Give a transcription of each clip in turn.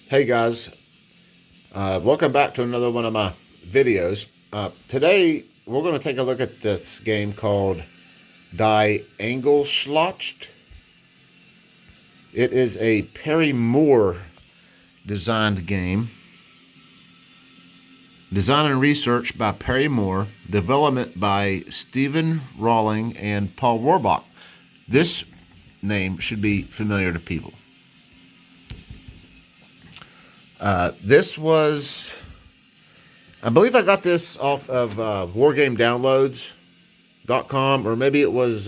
Hey guys, welcome back to another one of my videos. Today we're going to take a look at this game called Die Angelschlacht. It is a Perry Moore designed game. Design and research by Perry Moore. Development by Stephen Rawling and Paul Rohrbaugh. This name should be familiar to people. This was, I believe I got this off of wargamedownloads.com, or maybe it was,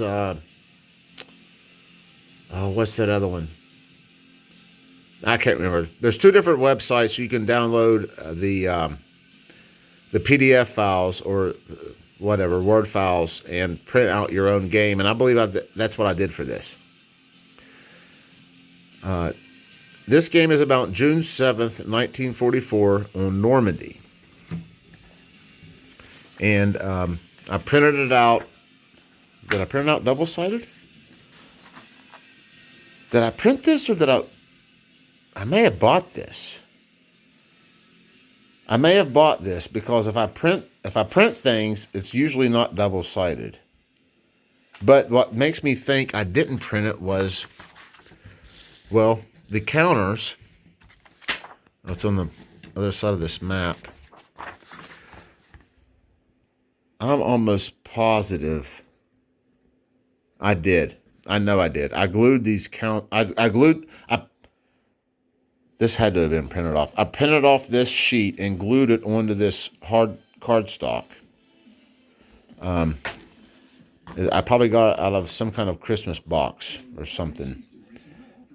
what's that other one? I can't remember. There's two different websites you can download the PDF files or whatever, Word files, and print out your own game, and I believe that's what I did for this. This game is about June 7th, 1944 on Normandy. And I printed it out. Did I print it out double-sided? Did I print this or did I may have bought this. I may have bought this because if I print things, it's usually not double-sided. But what makes me think I didn't print it was, well, the counters, it's on the other side of this map. I'm almost positive I did. I know I did. I glued these this had to have been printed off. I printed off this sheet and glued it onto this hard cardstock. I probably got it out of some kind of Christmas box or something.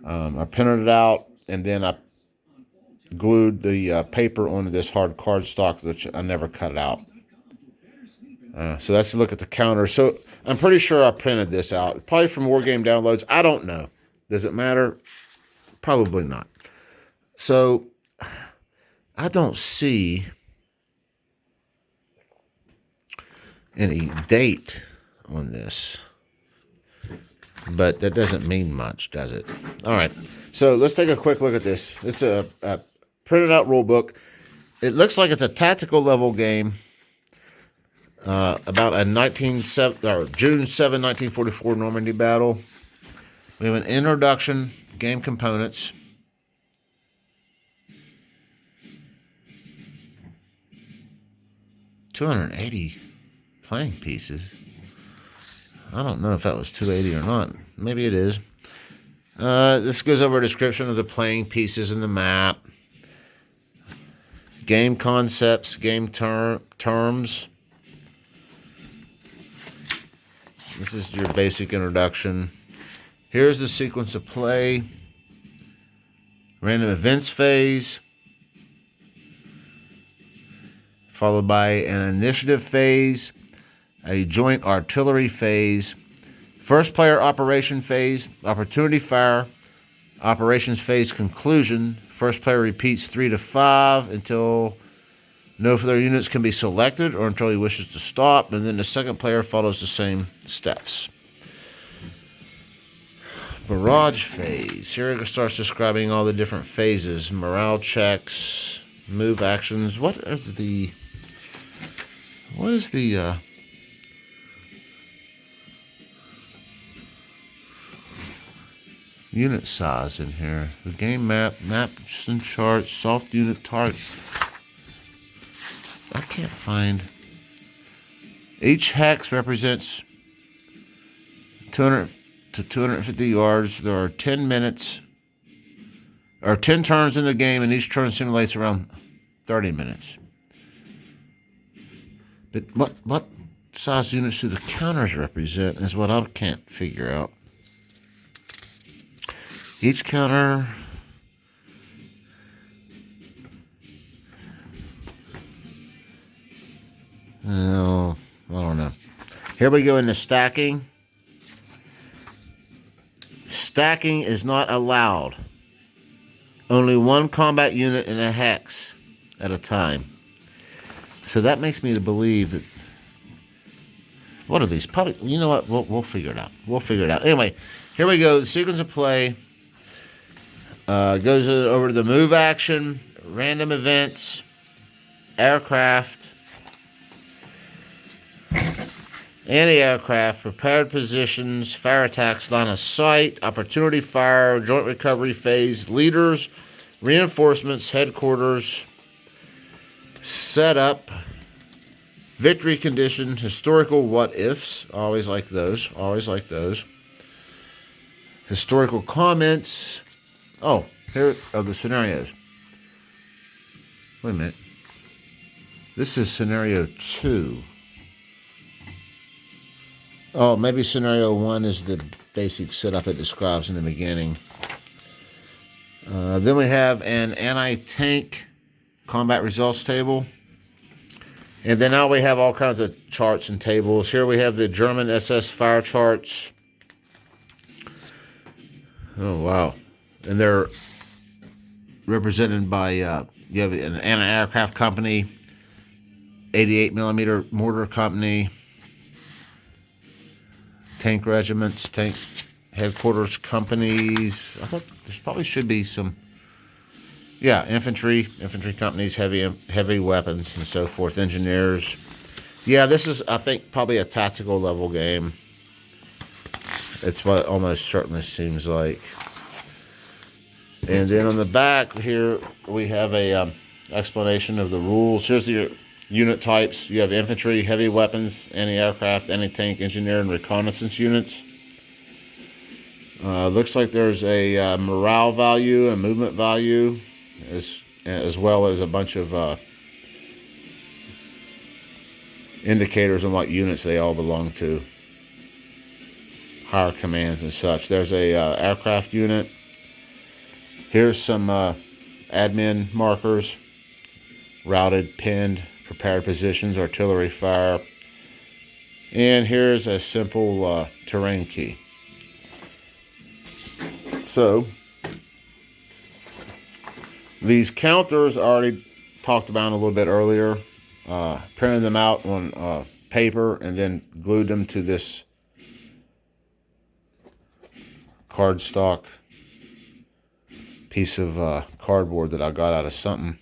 I printed it out, and then I glued the paper onto this hard cardstock, which I never cut out. So that's a look at the counter. So I'm pretty sure I printed this out. Probably from Wargame Downloads. I don't know. Does it matter? Probably not. So I don't see any date on this. But that doesn't mean much, does it? All right, so let's take a quick look at this. It's a printed out rule book. It looks like it's a tactical level game about a June 7, 1944 Normandy battle. We have an introduction, game components. $280 playing pieces. I don't know if that was 280 or not. Maybe it is. This goes over a description of the playing pieces in the map. Game concepts, game terms. This is your basic introduction. Here's the sequence of play. Random events phase. Followed by an initiative phase. A joint artillery phase, first player operation phase, opportunity fire, operations phase conclusion. First player repeats 3 to 5 until no further units can be selected or until he wishes to stop, and then the second player follows the same steps. Barrage phase. Here it starts describing all the different phases, morale checks, move actions. What is the unit size in here? The game maps and charts, soft unit targets. I can't find. Each hex represents 200 to 250 yards. There are 10 minutes, or 10 turns in the game, and each turn simulates around 30 minutes. But what size units do the counters represent is what I can't figure out. Each counter oh, I don't know. Here we go into stacking. Stacking is not allowed. Only one combat unit in a hex at a time. So that makes me to believe that. What are these? Probably, you know what? We'll figure it out. We'll figure it out. Anyway, here we go. The sequence of play. Goes over to the move action, random events, aircraft, anti-aircraft, prepared positions, fire attacks, line of sight, opportunity fire, joint recovery phase, leaders, reinforcements, headquarters, setup, victory condition, historical what-ifs. Always like those. Always like those. Historical comments. Oh, here are the scenarios. Wait a minute. This is scenario 2. Oh, maybe scenario 1 is the basic setup it describes in the beginning. Then we have an anti-tank combat results table. And then now we have all kinds of charts and tables. Here we have the German SS fire charts. Oh, wow. And they're represented by, you have an anti-aircraft company, 88 millimeter mortar company, tank regiments, tank headquarters companies. I thought there probably should be some, yeah, infantry companies, heavy weapons and so forth, engineers. Yeah, this is, I think, probably a tactical level game. It's what it almost certainly seems like. And then on the back here, we have a explanation of the rules. Here's the unit types. You have infantry, heavy weapons, anti-aircraft, anti-tank, engineer, and reconnaissance units. Looks like there's a morale value, a movement value, as well as a bunch of indicators on what units they all belong to. Higher commands and such. There's a aircraft unit. Here's some admin markers. Routed, pinned, prepared positions, artillery fire. And here's a simple terrain key. So, these counters I already talked about a little bit earlier. Printed them out on paper and then glued them to this cardstock piece of cardboard that I got out of something.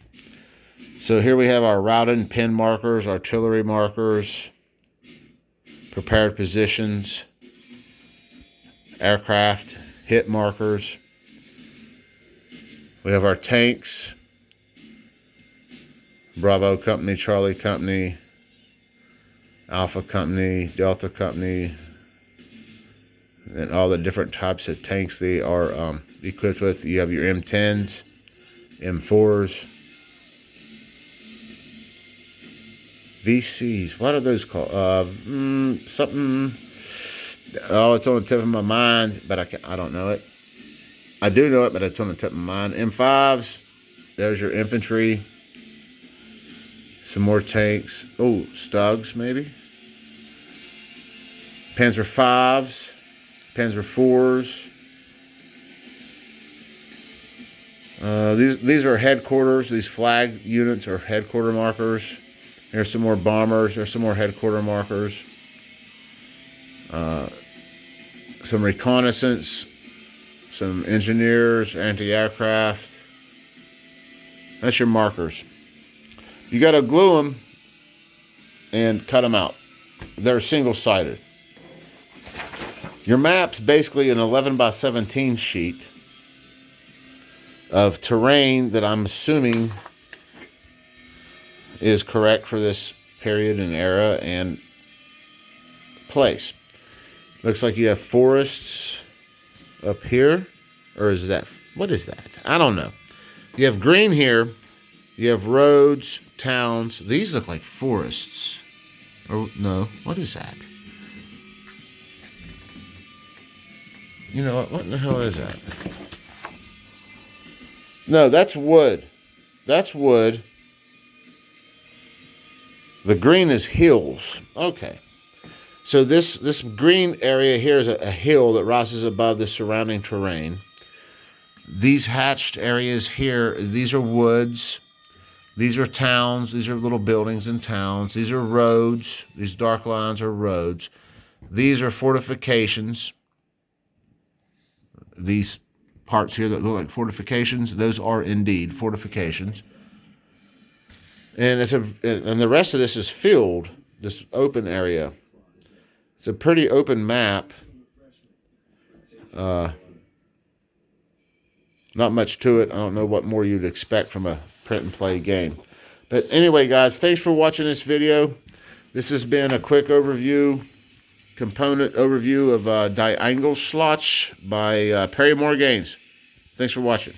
So here we have our routed and pin markers, artillery markers, prepared positions, aircraft, hit markers. We have our tanks, Bravo Company, Charlie Company, Alpha Company, Delta Company, and all the different types of tanks they are equipped with. You have your M10s, M4s, VCs. What are those called? Something. Oh, it's on the tip of my mind, but I don't know it. I do know it, but it's on the tip of my mind. M5s. There's your infantry. Some more tanks. Oh, Stugs maybe. Panzer 5s. Panzer 4s. These are headquarters. These flag units are headquarter markers. There's some more bombers. There's some more headquarter markers. Some reconnaissance. Some engineers, anti-aircraft. That's your markers. You got to glue them and cut them out. They're single-sided. Your map's basically an 11 by 17 sheet of terrain that I'm assuming is correct for this period and era and place. Looks like you have forests up here. Or is that, what is that? I don't know. You have green here. You have roads, towns. These look like forests. Or no, what is that? You know what in the hell is that? No, that's wood. That's wood. The green is hills. Okay. So this green area here is a hill that rises above the surrounding terrain. These hatched areas here, these are woods. These are towns. These are little buildings and towns. These are roads. These dark lines are roads. These are fortifications. These parts here that look like fortifications. Those are indeed fortifications. And and the rest of this is filled, this open area. It's a pretty open map. Not much to it. I don't know what more you'd expect from a print and play game. But anyway, guys, thanks for watching this video. This has been a quick overview, component overview of Die Angelschlacht by Perry Moore Games. Thanks for watching.